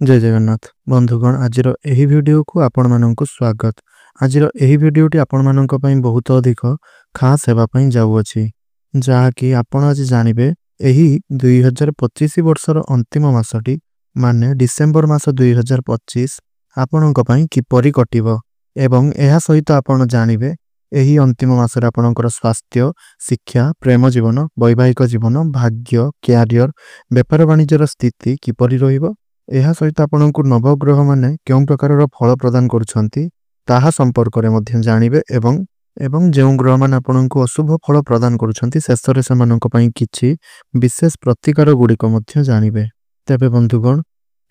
जय जगन्नाथ बंधुगण आज एही वीडियो को आपण मानक स्वागत। आज एही वीडियोटी आपण मानक पई बहुत अधिक खास हेबा पई जाउअछि जाकी आपण आज जानिबे। एही 2025 वर्षर अंतिम मासटी माने डिसेंबर मास 2025 आपणक पई किपरि कटिबो एवं एहा सहित आपण जानिबे एही अंतिम मासरे आपणकर स्वास्थ्य, शिक्षा, प्रेम जीवन, वैवाहिक जीवन, भाग्य, क्यारियर, व्यापार वाणिज्यर स्थिति किपरि रहिबो। एहा सहित आपनकु नवग्रह माने केउं प्रकारर फल प्रदान करुछंती ताहा संपर्क रे मध्य जानिबे एवं जेउं ग्रह माने आपनकु अशुभ फल प्रदान करुछंती शेषरे सेमानक पई किछि विशेष प्रतिकार गुडिक मध्य जानिबे। तेबे बंधुगण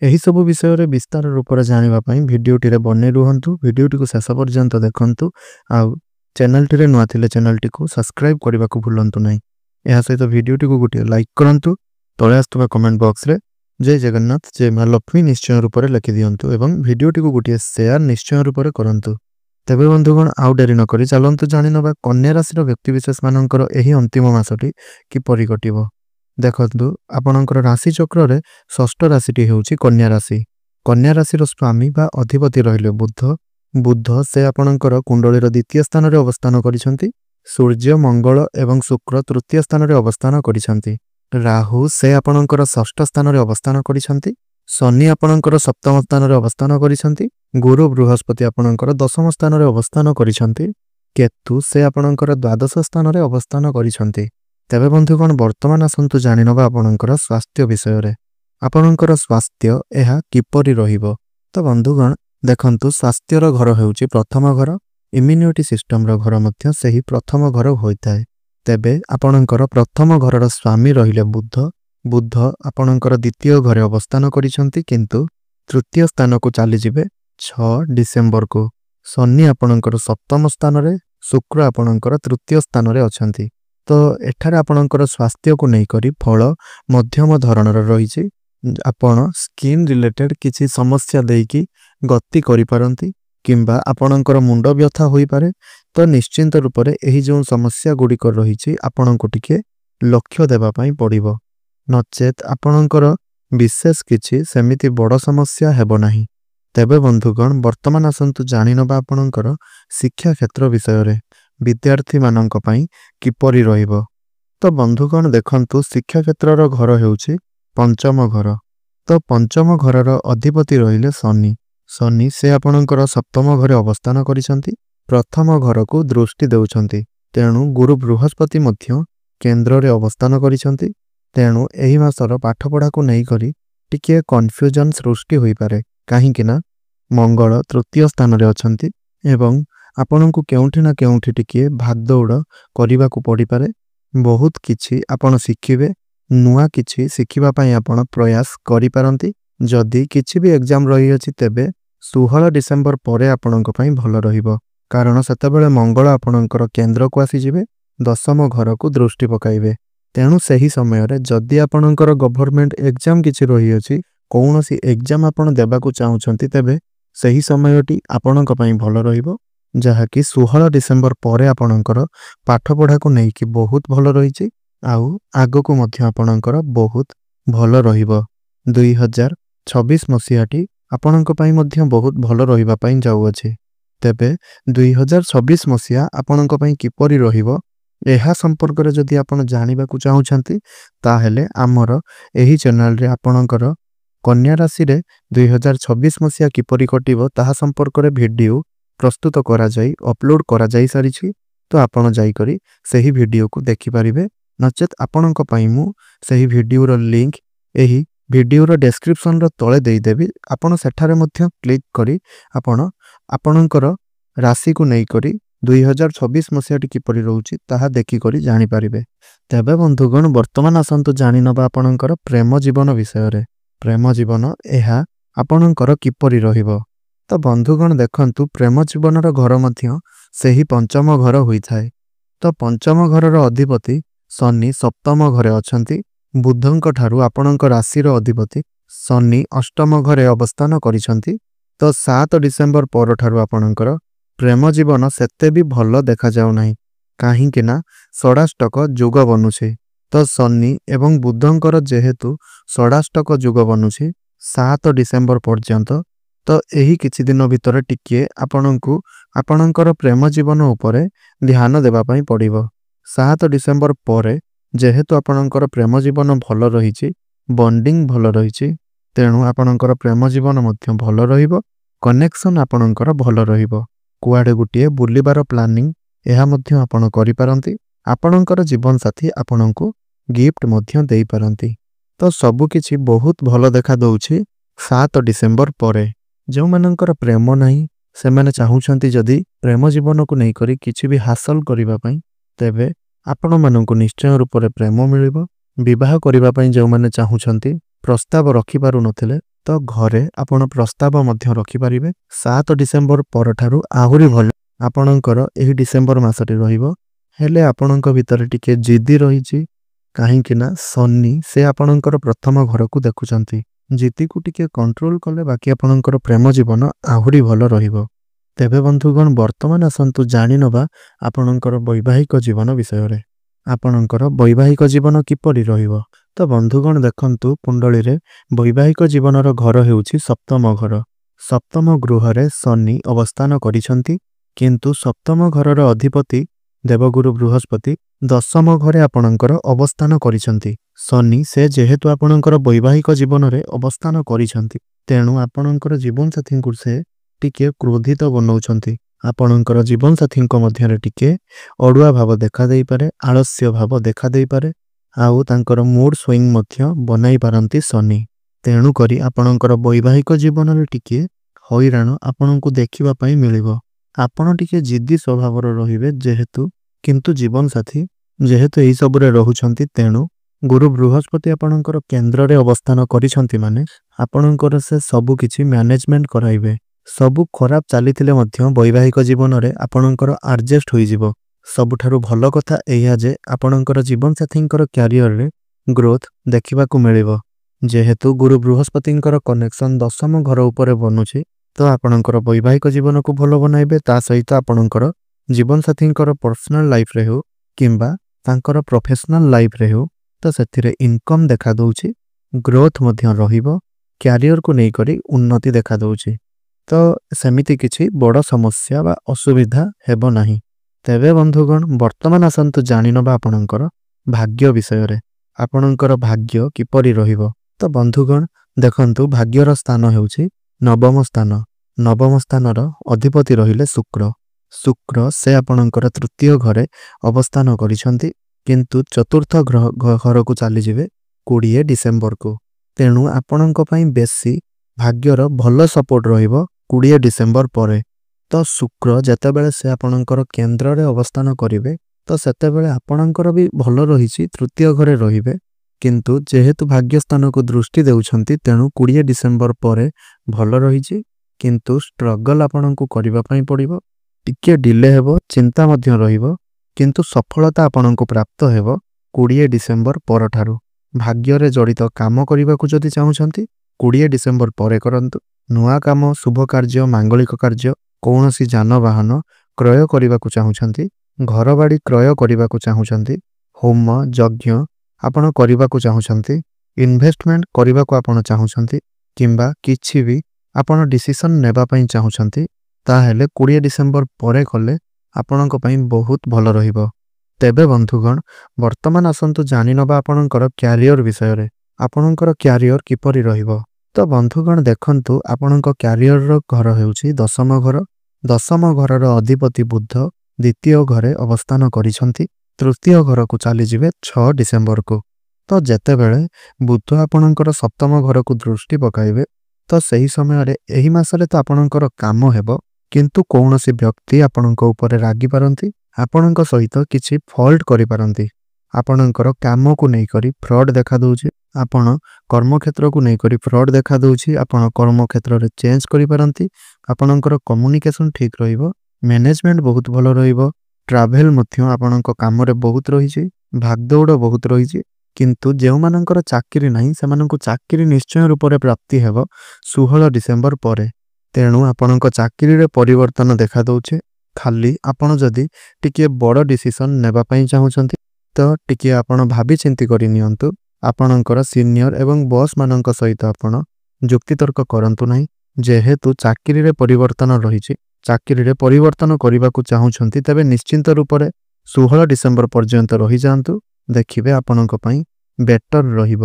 एही सब विषय रे विस्तार रूप रे जानिबा पई वीडियोटी रे बन्ने रुहंतु, वीडियोटी को शेष पर्यंत देखंतु। आ चैनल टी रे नुआ थिले चैनल टी को सब्सक्राइब करबा को भूलंतु नै। एहा सहित वीडियोटी को गुटे लाइक करंतु, तळे आस्तबा कमेंट बॉक्स रे जय जगन्नाथ जय मां लक्ष्मी निश्चय रूप से लिखि दियंतु एवं वीडियोटी को गोटे शेयर निश्चय रूप से करंतु। तेबे बंधुगण आउ डेरी न करी चलंतु जानि नबा कन्या राशि व्यक्ति विशेष मानकर एही अंतिम मासटी किपरि कटिबो। देखंतु आपनकर राशि चक्र रे षष्ठ राशिटी हेउची कन्या राशि। कन्या राशि रो स्वामी बा अधिपति रहिले बुध से आपनकर कुंडली रो द्वितीय स्थान रे अवस्थान करिसंती। सूर्य, मंगल एवं शुक्र तृतीय स्थान रे अवस्थान करिसंती। राहु से आपणकर षष्ठ स्थान रे अवस्थान करिसंती। शनि आपणकर सप्तम स्थान रे अवस्थान करिसंती। गुरु बृहस्पति आपणकर दशम स्थान रे अवस्थान करिसंती। केतु से आपणकर द्वादश स्थान रे अवस्थान करिसंती। तेबे बंधुगण वर्तमान आसंतु जानिनबा आपणकर स्वास्थ्य विषय रे। आपणकर स्वास्थ्य एहा किपरि रहिबो। तो बंधुगण देखंतु स्वास्थ्य रो घर हेउची प्रथम घर, इम्यूनिटी सिस्टम रो घर मध्य सेही प्रथम घर होइताय। तेबे आपणकर प्रथम घरर स्वामी रहिले बुध आपणकर द्वितीय घरे अवस्थान करिसंती किंतु तृतीय स्थान को चली जिबे 6 डिसेंबर को। शनि आपणकर सप्तम स्थान रे, शुक्र आपणकर तृतीय स्थान रे अछंती। तो एठारे आपणकर स्वास्थ्य को नै करी फल मध्यम धरणर रहिछि। आपण स्किन रिलेटेड किछि समस्या देकी गति करि पारंती किंबा आपणकर मुंड व्यथा होई पारे। तो निश्चिंत रूप से एही जो समस्या गुड़िक रही आपण को टिके लक्ष्य देवा पाई पड़िबो, नचेत आपणकर विशेष किछि सेमिति बड़ समस्या हेबो नाही। तेबे बंधुगण वर्तमान आसंतु जानिनबा आपणकर शिक्षा क्षेत्र विषय रे विद्यार्थी मानक पई किपरि रहिबो। तो बंधुगण देखंतु शिक्षा क्षेत्र रो घर हेउछि पंचम घर। तो पंचम घरर अधिपति रहिले शनि से आपणकर सप्तम घरे अवस्थान करिसंती। प्रथम घर को दृष्टि देउछंती। तेणु गुरु बृहस्पति मध्य केंद्र रे अवस्थान करिसंती। तेणु एही मासर पाठ पढ़ा को नै करी टिके कन्फ्यूजन सृष्टि होई पारे, काहेकि ना मंगल तृतीय स्थान रे अछंती एवं आपनकु केउठी ना केउठी टिके भागदौड़ करिबा को पड़ी पारे। बहुत किछि आपण शिखिबे, नुआ किछि शिखिबा पई आपण प्रयास करि पारंती। जदि किछि भी एग्जाम रही अछि तेबे 16 डिसेंबर परे आपनक पई भलो रहिबो, कारण सेतेबेले मंगल आपणकर केंद्र को आसी जिवे, दशम घर को दृष्टि पकाइबे। तेणु सही समय रे जदि आपणकर गवर्नमेंट एग्जाम किछि रही अछि, कौनसी एग्जाम आपण देबा को चाहुछंती तेबे सही समयटी आपणक पई भलो रहिबो, जहा कि 16 डिसेंबर परे आपणकर पाठ पढ़ा को नै कि बहुत भलो रहिछि। आउ आगो को मध्य आपणकर बहुत भलो रहिबो। 2026 मसियाटी आपणक पई मध्य बहुत भलो रहिबा पई जाउ अछि। तेबे 2026 मसिया आपणक पई किपरि रहिबो एहा संपर्क रे जदि आपण जानिबा को चाहुछंती ताहेले हमर एही चैनल रे आपणकर कन्या राशि रे 2026 मसिया किपरि कटिबो ताहा संपर्क रे वीडियो प्रस्तुत करा जाई अपलोड करा जाई सारिछि। तो आपण जाई करी सही वीडियो को देखि परिबे, नचेत आपणक पई मु सही वीडियो रो लिंक एही वीडियो रो डिस्क्रिप्शन रो तळे देई देबी। आपण सेठारे मध्य क्लिक करी आपण आपणकर राशि को नै करी 2026 मसियाटी किपरि रहउछि ताहा देखि करी जानि परिबे। तेबे बंधुगण वर्तमान आसंतु जानि नबा आपणकर प्रेम जीवन विषय रे। प्रेम जीवन एहा आपणकर किपरि रहिबो। तो बंधुगण देखंतु प्रेम जीवन रो घर मध्य सेही पंचम घर होइथाय। तो पंचम घर रो अधिपति शनि सप्तम घरे अछंती। बुधंक ठारू आपणक राशि रो अधिपति शनि अष्टम घरे अवस्थान करिसंती। तो 7 डिसेंबर पर ठारू आपणकर प्रेम जीवन सेते भी भलो देखा जाउ नाही, काहेकि ना षडाष्टक जुग बनुछि। तो शनि एवं बुधंकर जेहेतु षडाष्टक जुग बनुछि 7 डिसेम्बर पर्यंत। तो यही किछि दिन भितर टिके आपणंकु आपणंकर प्रेम जीवन उपरे ध्यान देबा पई पड़िबो। 7 डिसेम्बर परे जेहेतु आपणंकर प्रेम जीवन भल रहिछि, बॉन्डिंग भल रहिछि, तेणु आपणंकर प्रेम जीवन मध्य भल रहिबो, कनेक्शन आपणंकर भल रहिबो। कुआडे गुटिए बुलिबार प्लानिंग एहा मध्य आपण करि पारंती। आपणंकर जीवन साथी आपणंकु गिफ्ट मध्य देई पारंती। तो सब किछि बहुत भल देखा दउछि 7 डिसेम्बर परे। जो मानंकर प्रेम नहीं से माने चाहुछंती जदि प्रेम जीवन को नहीं करी किछि भी हासिल करिबा पई, तेबे आपण मानंकु निश्चय रूप से प्रेम मिलिबो। विवाह करिबा पई जो माने चाहुछंती प्रस्ताव रखि पारु नथिले तो घरे आपण प्रस्ताव मध्य रखि पारिबे। 7 डिसेम्बर परठारु आहुरी भल आपणंकर एही डिसेम्बर मासटी रहिबो। हेले आपणंक भितर टिके जिद्दी रहिछि, काहेकि सन्नी से आपणंकर प्रथम घर को देखुचंती। जिद्दी को टिके कंट्रोल कले बाकी आपणंकर प्रेम जीवन आहुरी भल रहिबो। तेबे बंधुगण वर्तमान आसंतु जानि नबा आपणंकर वैवाहिक जीवन विषय रे। आपणंकर वैवाहिक जीवन किपरि रहिबो। तो बंधुगण देखंतु कुंडली रे वैवाहिक जीवनर घर हेउछि सप्तम घर। सप्तम गृह रे शनि अवस्थान करिसंती, किंतु सप्तम घरर अधिपति देवगुरु बृहस्पति दशम घरे आपणंकर अवस्थान करिसंती। शनि से जेहेतु आपणंकर वैवाहिक जीवन रे अवस्थान करिसंती, तेणु आपणंकर जीवन साथी को से टिके क्रोधित बनौछंती। आपणंकर जीवन साथी मध्य रे टिके अडुआ भाव देखा देई पारे, आलस्य भाव देखा देई पारे, आउ तांकर मूड स्विंग मध्य बनाई पारंती शनि। तेणु करी आपणंकर वैवाहिक जीवन रे टिके हैरान आपणंकु देखिबा पई मिलिबो। आपण टिके जिद्दी स्वभावर रहिबे जेहेतु, किंतु जीवन साथी जेहेतु एही सबरे रहुछंती, तेणु गुरु बृहस्पति आपणंकर केंद्र रे अवस्थान करिसंती माने आपणंकर से सबु किछि मैनेजमेंट कराइबे। सबु खराब चलीथिले मध्य वैवाहिक जीवन रे आपणंकर एडजस्ट होई जिवो। सबुठारु भल कथा एया जे आपणंकर जीवन साथींकर कैरियर रे ग्रोथ देखिबा को मिलिबो। जेहेतु गुरु बृहस्पतिंकर कनेक्शन दशम घर उपरे बनुछि, तो आपणंकर वैवाहिक जीवन को भल बनाइबे। ता सहित आपणंकर जीवन साथींकर पर्सनल लाइफ रे हो किंबा तांकर प्रोफेशनल लाइफ रे हो, तो सेथिरे इनकम देखा दउछि, ग्रोथ मध्य रहिबो, कैरियर को नै करी उन्नति देखा दउछि। तो सेमिति किछि बड़ समस्या बा असुविधा हेबो नाही। तेबे बंधुगण वर्तमान आसंतु जानि नबा आपणंकर भाग्य विषय रे। आपणंकर भाग्य किपरि रहिबो। तो बंधुगण देखंतु भाग्यर स्थान हेउछि नवम स्थान। नवम स्थानर अधिपति रहिले शुक्र। शुक्र से आपणंकर तृतीय घरे अवस्थान करिसंती, किंतु चतुर्थ घर को चली जिवे 20 डिसेम्बर को। तेणु आपणंक पई बेसी भाग्यर भल सपोर्ट रहिबो 20 डिसेम्बर परे। तो शुक्र जेतेबेले से आपणंकर केंद्र रे अवस्थान करिवे, तो सेतेबेले आपणंकर भी भल रहिछि, तृतीय घरे रहिबे, किंतु जेहेतु भाग्य स्थान को दृष्टि देउछंती, तेणु 20 डिसेम्बर परे भल रहिछि, किंतु स्ट्रगल आपणंकु करिबा पई पड़िबो। टिके डिले हेबो, चिंता मध्य रहिबो, किंतु सफलता आपणंकु प्राप्त हेबो 20 डिसेम्बर परठारु। भाग्य रे जड़ित काम करिबा को जदि चाहुछंती 20 डिसेम्बर परे करंतु। नुआ काम, शुभ कार्य, मांगलिक कार्य, कौनसी जानवाहन क्रय करिबा को चाहुछंती, घर बाड़ी क्रय करिबा को चाहुछंती, होम यज्ञ आपण करिबा को चाहुछंती, इन्वेस्टमेंट करिबा को आपण चाहुछंती, किंबा किछि भी आपण डिसीजन नेबा पई चाहुछंती, ताहेले 20 डिसेम्बर परे कले आपणक पई बहुत भल रहिबो। तेबे बंधुगण वर्तमान आसंतु जानि नबा आपणकर कैरियर विषय रे। आपणकर कैरियर किपरि रहिबो। तो बंधुगण देखंतु आपणक कैरियर रो घर हेउछि दशम घर। दशम घरर अधिपति बुध द्वितीय घरे अवस्थान करिसंती, तृतीय घर को चली जिवे 6 डिसेम्बर को। तो जेतेबेले बुध आपणकर सप्तम घर को दृष्टि पकाइबे, तो सही समय रे एही मासरे तो आपणकर काम हेबो, किंतु कौनसी व्यक्ति आपणक ऊपर रागी पारंती, आपणक सहित किछि फॉल्ट करि पारंती। आपणकर काम को नै करी फ्रॉड देखा दउछि, आपण कर्म क्षेत्र को नै करी फ्रॉड देखा दउछि, आपण कर्म क्षेत्र रे चेंज करि पारंती। आपणकर कम्युनिकेशन ठीक रहिबो, मैनेजमेंट बहुत भलो रहिबो, ट्रैवल मध्य आपणक काम रे बहुत रहिछि, भागदौड़ बहुत रहिछि, किंतु जेउ मानकर चाकरी नाही सेमानकु चाकरी निश्चय रूप रे प्राप्ति हेबो 16 डिसेम्बर परे। तेणु आपणक चाकरी रे परिवर्तन देखा दउछि। खाली आपण जदि टिके बड़ डिसीजन नेबा पई चाहुछंती, तो टिके आपण भाबी चिंती करि नियंतु। आपणकर सीनियर एवं बॉस मानक सहित आपण ଯୁକ୍ତିତର୍କ କରନ୍ତୁ ନାହିଁ। ଯେହେତୁ ଚାକିରିରେ ପରିବର୍ତ୍ତନ ରହିଛି, ଚାକିରିରେ ପରିବର୍ତ୍ତନ କରିବାକୁ ଚାହୁଁଛନ୍ତି, ତେବେ ନିଶ୍ଚିନ୍ତ ରୂପରେ 16 ଡିସେମ୍ବର ପର୍ଯ୍ୟନ୍ତ ରହିଯାଆନ୍ତୁ। ଦେଖିବେ ଆପଣଙ୍କ ପାଇଁ ବେଟର ରହିବ।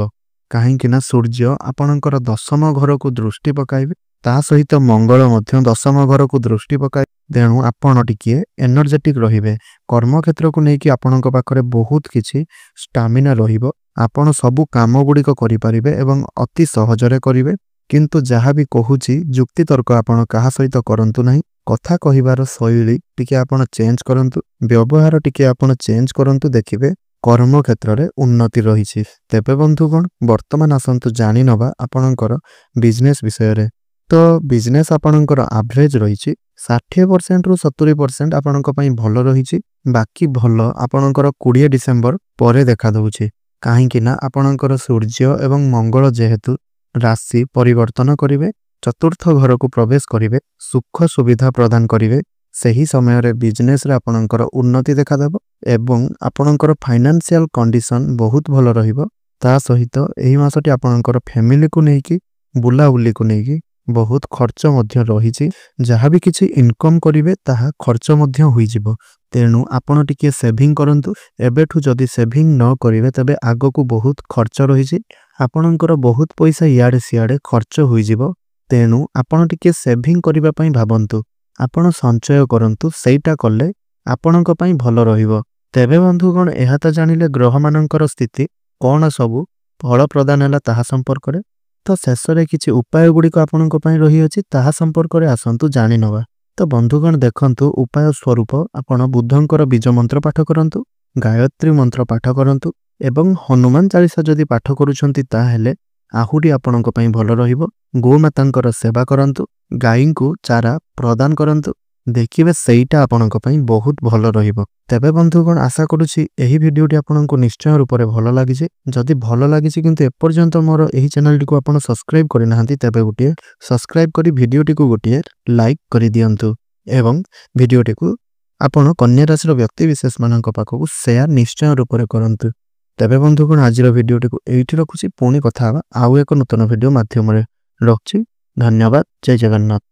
କାହିଁକି ନା ସୂର୍ଯ୍ୟ ଆପଣଙ୍କର 10ମ ଘରକୁ ଦୃଷ୍ଟି ପକାଇବେ, ତା ସହିତ ମଙ୍ଗଳ ମଧ୍ୟ 10ମ ଘରକୁ ଦୃଷ୍ଟି ପକାଇବେ। ତେଣୁ ଆପଣ ଟିକିଏ ଏନର୍ଜେଟିକ୍ ରହିବେ। କର୍ମକ୍ଷେତ୍ରକୁ ନେଇକି ଆପଣଙ୍କ ପାଖରେ ବହୁତ କିଛି ଷ୍ଟାମିନା ରହିବ। ଆପଣ ସବୁ କାମ ଗୁଡ଼ିକ କରିପାରିବେ ଏବଂ ଅତି ସହଜରେ କରିବେ। କିନ୍ତୁ ଯାହା ବି କହୁଛି ଯୁକ୍ତିତର୍କ ଆପଣ କାହା ସହିତ କରନ୍ତୁ ନାହିଁ। କଥା କହିବାର ଶୈଳୀ ଟିକେ ଆପଣ ଚେଞ୍ଜ କରନ୍ତୁ, ବ୍ୟବହାର ଟିକେ ଆପଣ ଚେଞ୍ଜ କରନ୍ତୁ। ଦେଖିବେ କର୍ମକ୍ଷେତ୍ରରେ ଉନ୍ନତି ରହିଛି। ତେବେ ବନ୍ଧୁଗଣ, ବର୍ତ୍ତମାନ ଆସନ୍ତୁ ଜାଣିନେବା ଆପଣଙ୍କର ବିଜନେସ୍ ବିଷୟରେ। ତ ବିଜନେସ୍ ଆପଣଙ୍କର ଆଭରେଜ ରହିଛି 60%ରୁ 70% ଆପଣଙ୍କ ପାଇଁ ଭଲ ରହିଛି। ବାକି ଭଲ ଆପଣଙ୍କର 20 ଡିସେମ୍ବର ପରେ ଦେଖାଦେଉଛି। କାହିଁକି ନା ଆପଣଙ୍କର ସୂର୍ଯ୍ୟ ଏବଂ ମଙ୍ଗଳ ଯେହେତୁ ରାଶି ପରିବର୍ତ୍ତନ କରିବେ, ଚତୁର୍ଥ ଘରକୁ ପ୍ରବେଶ କରିବେ, ସୁଖ ସୁବିଧା ପ୍ରଦାନ କରିବେ, ସେହି ସମୟରେ ବିଜନେସ୍ରେ ଆପଣଙ୍କର ଉନ୍ନତି ଦେଖାଦେବ ଏବଂ ଆପଣଙ୍କର ଫାଇନାନ୍ସିଆଲ କଣ୍ଡିସନ୍ ବହୁତ ଭଲ ରହିବ। ତା ସହିତ ଏହି ମାସଟି ଆପଣଙ୍କର ଫ୍ୟାମିଲିକୁ ନେଇକି, ବୁଲାବୁଲିକୁ ନେଇକି ବହୁତ ଖର୍ଚ୍ଚ ମଧ୍ୟ ରହିଛି। ଯାହା ବି କିଛି ଇନକମ୍ କରିବେ ତାହା ଖର୍ଚ୍ଚ ମଧ୍ୟ ହୋଇଯିବ। ତେଣୁ ଆପଣ ଟିକିଏ ସେଭିଂ କରନ୍ତୁ। ଏବେଠୁ ଯଦି ସେଭିଂ ନ କରିବେ ତେବେ ଆଗକୁ ବହୁତ ଖର୍ଚ୍ଚ ରହିଛି। ଆପଣଙ୍କର ବହୁତ ପଇସା ଇଆଡ଼େ ସିଆଡ଼େ ଖର୍ଚ୍ଚ ହୋଇଯିବ। ତେଣୁ ଆପଣ ଟିକିଏ ସେଭିଂ କରିବା ପାଇଁ ଭାବନ୍ତୁ। ଆପଣ ସଞ୍ଚୟ କରନ୍ତୁ, ସେଇଟା କଲେ ଆପଣଙ୍କ ପାଇଁ ଭଲ ରହିବ। ତେବେ ବନ୍ଧୁଗଣ, ଏହା ତ ଜାଣିଲେ ଗ୍ରହମାନଙ୍କର ସ୍ଥିତି କ'ଣ ସବୁ ଫଳ ପ୍ରଦାନ ହେଲା ତାହା ସମ୍ପର୍କରେ। ତ ଶେଷରେ କିଛି ଉପାୟ ଗୁଡ଼ିକ ଆପଣଙ୍କ ପାଇଁ ରହିଅଛି, ତାହା ସମ୍ପର୍କରେ ଆସନ୍ତୁ ଜାଣିନେବା। ତ ବନ୍ଧୁଗଣ ଦେଖନ୍ତୁ, ଉପାୟ ସ୍ୱରୂପ ଆପଣ ବୁଦ୍ଧଙ୍କର ବୀଜ ମନ୍ତ୍ର ପାଠ କରନ୍ତୁ, ଗାୟତ୍ରୀ ମନ୍ତ୍ର ପାଠ କରନ୍ତୁ ଏବଂ ହନୁମାନ ଚାଳିଶା ଯଦି ପାଠ କରୁଛନ୍ତି ତାହେଲେ ଆହୁରି ଆପଣଙ୍କ ପାଇଁ ଭଲ ରହିବ। ଗୋମାତାଙ୍କର ସେବା କରନ୍ତୁ, ଗାଈଙ୍କୁ ଚାରା ପ୍ରଦାନ କରନ୍ତୁ। ଦେଖିବେ ସେଇଟା ଆପଣଙ୍କ ପାଇଁ ବହୁତ ଭଲ ରହିବ। ତେବେ ବନ୍ଧୁଗଣ, ଆଶା କରୁଛି ଏହି ଭିଡ଼ିଓଟି ଆପଣଙ୍କୁ ନିଶ୍ଚୟ ରୂପରେ ଭଲ ଲାଗିଛି। ଯଦି ଭଲ ଲାଗିଛି କିନ୍ତୁ ଏପର୍ଯ୍ୟନ୍ତ ମୋର ଏହି ଚ୍ୟାନେଲଟିକୁ ଆପଣ ସବସ୍କ୍ରାଇବ୍ କରିନାହାନ୍ତି, ତେବେ ଗୋଟିଏ ସବସ୍କ୍ରାଇବ୍ କରି ଭିଡ଼ିଓଟିକୁ ଗୋଟିଏ ଲାଇକ୍ କରିଦିଅନ୍ତୁ ଏବଂ ଭିଡ଼ିଓଟିକୁ ଆପଣ କନ୍ୟା ରାଶିର ବ୍ୟକ୍ତିବିଶେଷମାନଙ୍କ ପାଖକୁ ସେୟାର ନିଶ୍ଚୟ ରୂପରେ କରନ୍ତୁ। ତେବେ ବନ୍ଧୁଗଣ, ଆଜିର ଭିଡ଼ିଓଟିକୁ ଏଇଠି ରଖୁଛି। ପୁଣି କଥା ହେବା ଆଉ ଏକ ନୂତନ ଭିଡ଼ିଓ ମାଧ୍ୟମରେ। ରଖୁଛି। ଧନ୍ୟବାଦ। ଜୟ ଜଗନ୍ନାଥ।